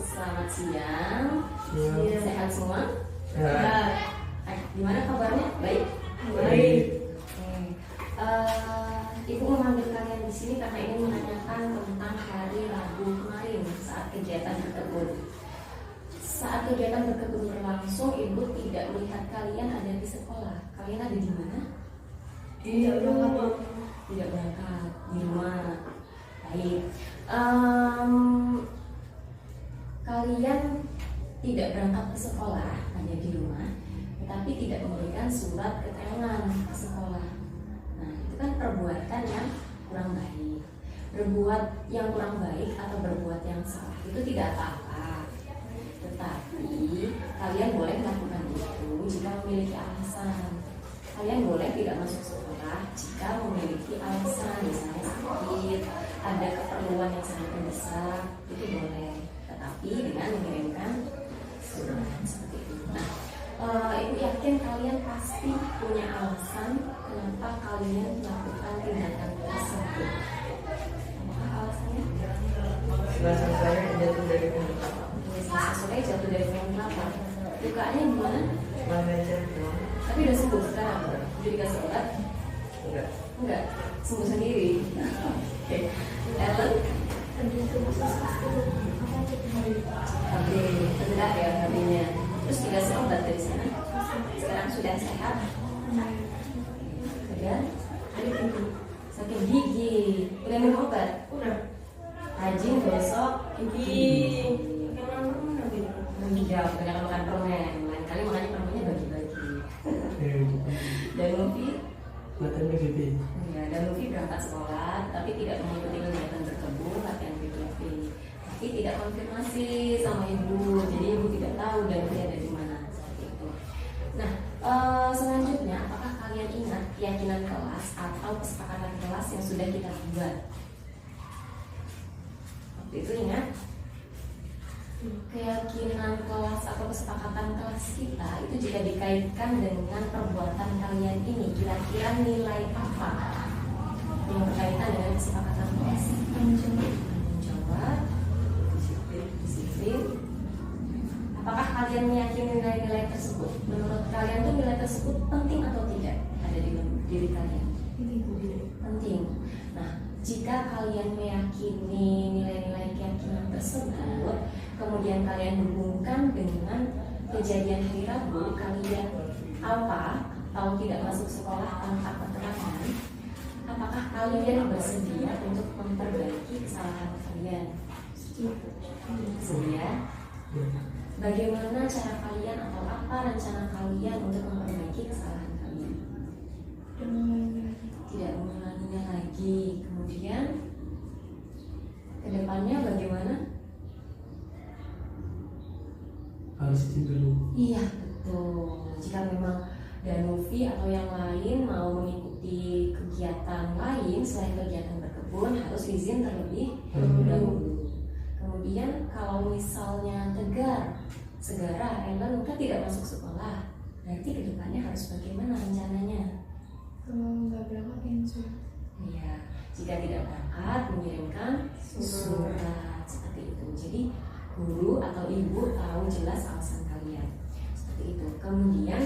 Selamat siang. Sehat semua? Ya. Gimana kabarnya? Baik? Baik. Ibu memanggil kalian di sini karena ingin menanyakan tentang hari Rabu kemarin saat kegiatan berkebun. Saat kegiatan berkebun berlangsung, Ibu tidak melihat kalian ada di sekolah. Kalian ada di mana? Di rumah. Tidak berangkat di rumah. Baik. Kalian tidak berangkat ke sekolah, hanya di rumah, tetapi tidak memberikan surat keterangan ke sekolah. Nah, itu kan perbuatan yang kurang baik. Berbuat yang kurang baik atau berbuat yang salah itu tidak apa-apa. Tetapi kalian boleh melakukan itu jika memiliki alasan. Kalian boleh tidak masuk sekolah jika memiliki alasan, misalnya sakit, ada keperluan yang sangat mendesak, itu boleh. Tetapi dengan mengirimkan surat seperti itu. Nah, Ibu yakin kalian pasti punya alasan kenapa kalian melakukan tindakan tersebut. Apa alasannya? Alasan saya jatuh dari pohon kelapa. Saya jatuh dari pohon kelapa. Lukanya gimana? Meja doang. Tapi udah sembuh sekarang. Jadi dikasih obat? Enggak. Enggak, sembuh sendiri. Oke. Ellen? Oke, tegak ya hatinya. Terus dikasih obat dari sana. Sekarang sudah sehat. Kemudian sakit gigi. Udah minum obat? Udah. Rajin gosok gigi. Hijau, banyak makan permen. Lain kali makanya permennya bagi-bagi. Dan Luffy? Latihan PVP. Ya, dan Luffy berangkat sekolah, tapi tidak mengikuti kegiatan berkebun, latihan PVP. Tapi tidak konfirmasi sama ibu, jadi ibu tidak tahu dan Luffy ada di mana. Seperti itu. Nah, selanjutnya, apakah kalian ingat keyakinan kelas atau kesepakatan kelas yang sudah kita buat? Waktu itu ingat? Keyakinan kelas atau kesepakatan kelas kita itu jika dikaitkan dengan perbuatan kalian ini, kira-kira nilai apa yang berkaitan dengan kesepakatan kelas? Menjawab, disiplin. Apakah kalian meyakini nilai-nilai tersebut? Menurut kalian tuh nilai tersebut penting atau tidak ada di diri kalian? Penting. Nah, jika kalian meyakini nilai-nilai keyakinan tersebut, kemudian kalian hubungkan dengan kejadian hari Rabu, kalian apa atau tidak masuk sekolah tanpa keterangan, apakah kalian bersedia untuk memperbaiki kesalahan kalian? Sedia? Bagaimana cara kalian atau apa rencana kalian untuk memperbaiki kesalahan kalian? Tidak mengulanginya lagi. Kemudian kedepannya bagaimana? Harus izin dulu. Iya, betul. Jika memang Danuvi atau yang lain mau mengikuti kegiatan lain selain kegiatan berkebun, harus izin terlebih dahulu. Kemudian kalau misalnya Tegar, Segara, Ellen kan tidak masuk sekolah, berarti kedepannya harus bagaimana rencananya? Kalau nggak berangkat yang surat. Iya, jika tidak berangkat mengirimkan surat seperti itu. Jadi guru atau ibu tahu jelas alasan kalian seperti itu. Kemudian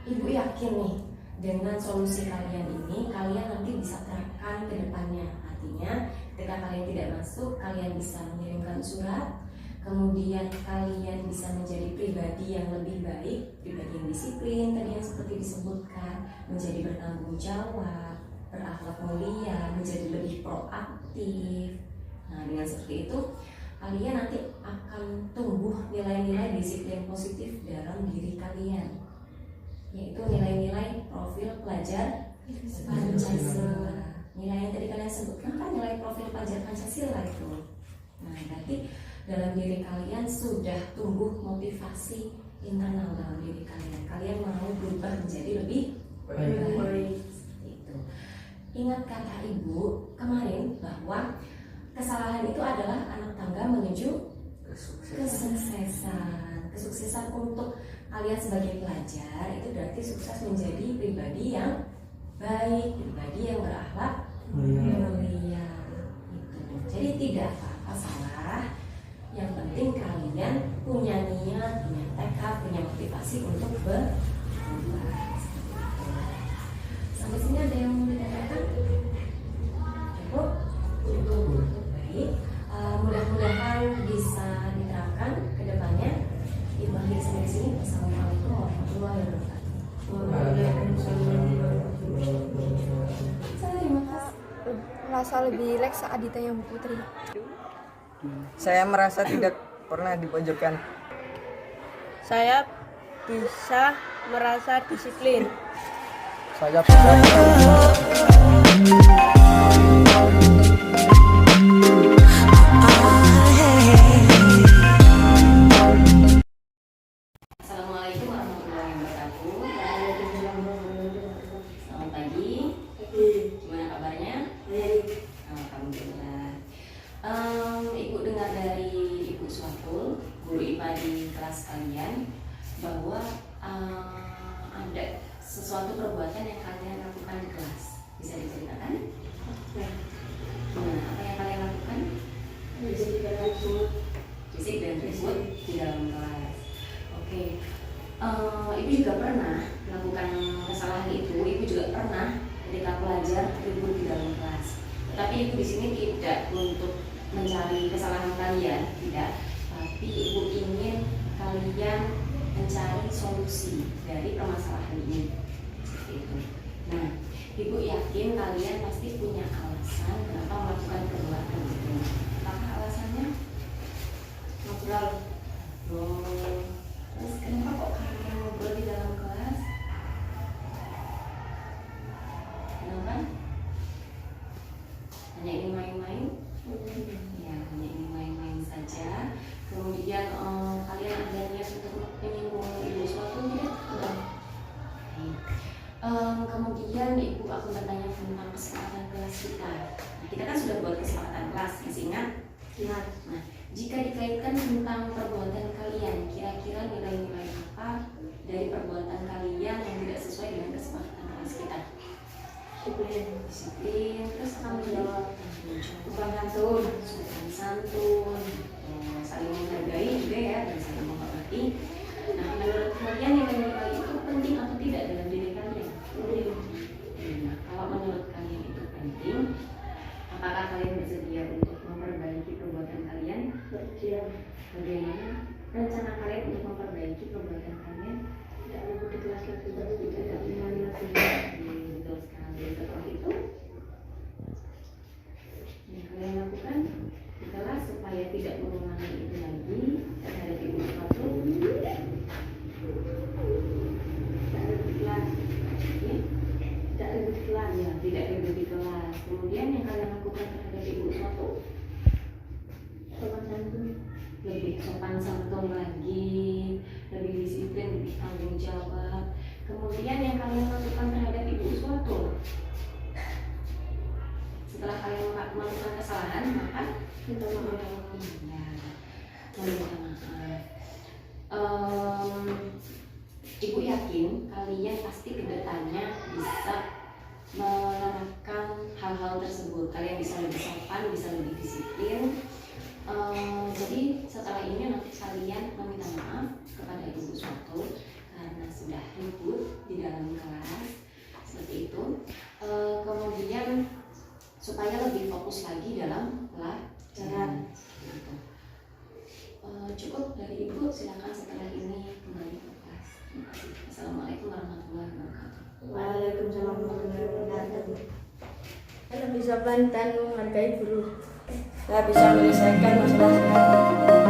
ibu yakin nih dengan solusi kalian ini kalian nanti bisa terapkan ke depannya. Artinya ketika kalian tidak masuk, kalian bisa mengirimkan surat. Kemudian kalian bisa menjadi pribadi yang lebih baik, pribadi yang disiplin tadi yang seperti disebutkan, menjadi bertanggung jawab, berakhlak mulia, menjadi lebih proaktif. Nah, dengan seperti itu, kalian nanti akan tumbuh nilai-nilai disiplin positif dalam diri kalian, yaitu nilai-nilai profil pelajar Pancasila. Nilai yang tadi kalian sebutkan kan nilai profil pelajar berhasil lah itu. Nah, berarti dalam diri kalian sudah tumbuh motivasi internal dalam diri kalian. Kalian mau berubah menjadi lebih baik. Itu. Ingat kata ibu kemarin bahwa kesalahan itu adalah anak tangga menuju kesuksesan. Kesuksesan untuk kalian sebagai pelajar itu berarti sukses menjadi pribadi yang baik, pribadi yang berakhlak mulia. Itu. Jadi tidak apa-apa salah. Yang penting kalian punya niat, punya tekad, punya motivasi untuk berubah. Sampai sini ada yang mau ditanyakan? Cukup? Baik. Mudah-mudahan bisa diterapkan ke depannya. Ibu akhiri sampai sini. Wassalamualaikum warahmatullahi wabarakatuh. Terima kasih. Merasa lebih rileks saat ditanya Bu Putri. Saya merasa tidak pernah dipojokkan. Saya bisa merasa disiplin. Saya bisa Assalamualaikum warahmatullahi wabarakatuh. Selamat pagi. Gimana kabarnya? Alhamdulillah. Ibu dengar dari Ibu Suatul, guru IPA di kelas kalian, bahwa ada sesuatu perbuatan yang kalian lakukan di kelas. Bisa diceritakan? Nah, apa yang kalian lakukan? Fisik dan ribut di dalam kelas. Oke. Ibu juga pernah melakukan kesalahan itu. Ibu juga pernah ketika pelajar ribut di dalam kelas. Tetapi ibu di sini tidak untuk mencari kesalahan kalian, tidak. Tapi ibu ingin kalian mencari solusi dari permasalahan ini. Seperti itu. Nah, ibu yakin kalian pasti punya alasan kenapa melakukan perbuatan itu. Apakah alasannya? Ngobrol. Terus kenapa kok kalian ngobrol di dalam kelas? Kenapa? Hanya ingin main-main? Ya, hanya ingin main-main saja. Kemudian kalian ada niat untuk menyinggung ibu suatu tidak? Kemudian ibu akan bertanya tentang kesepakatan kelas kita. Nah, kita kan sudah buat kesepakatan kelas, masih ingat? Ingat. Nah, jika dikaitkan tentang perbuatan kalian, kira-kira nilai-nilai apa dari perbuatan kalian yang tidak sesuai dengan kesepakatan kelas kita? Disiplin, terus tanggung jawab, sopan santun, saling menghargai juga ya, dan saling menghormati. Nah, menurut kalian nilai-nilai itu penting atau tidak dalam diri kalian? Nah, kalau menurut kalian itu penting, apakah kalian bersedia untuk memperbaiki perbuatan kalian? Bagaimana rencana kalian untuk memperbaiki perbuatan kalian? Tidak perlu di kelas lagi, tidak mengulangi lagi. Betul sekali. Setelah itu, yang kalian lakukan di kelas supaya tidak mengulangi itu lagi terhadap ibu suatu. Tidak ribut di kelas. Kemudian yang kalian lakukan terhadap ibu suatu, sopan santun, lebih sopan santun lagi, lebih disiplin, lebih tanggung jawab. Kemudian yang kalian lakukan terhadap ibu suatu, setelah kalian melakukan kesalahan, maka minta maaf. Minta maaf. Ibu yakin kalian pasti kedepannya bisa menerapkan hal-hal tersebut. Kalian bisa lebih sopan, bisa lebih disiplin. Jadi setelah ini nanti kalian meminta maaf kepada ibu suatu karena sudah ribut di dalam kelas seperti itu. Kemudian supaya lebih fokus lagi dalam pelajaran. Cukup dari ibu, silakan setelah ini kembali ke kelas. Terima kasih. Assalamualaikum warahmatullahi wabarakatuh. Waalaikumsalam warahmatullahi wabarakatuh. Saya bisa pelan dan menghargai guru. Saya bisa menyelesaikan masalah saya.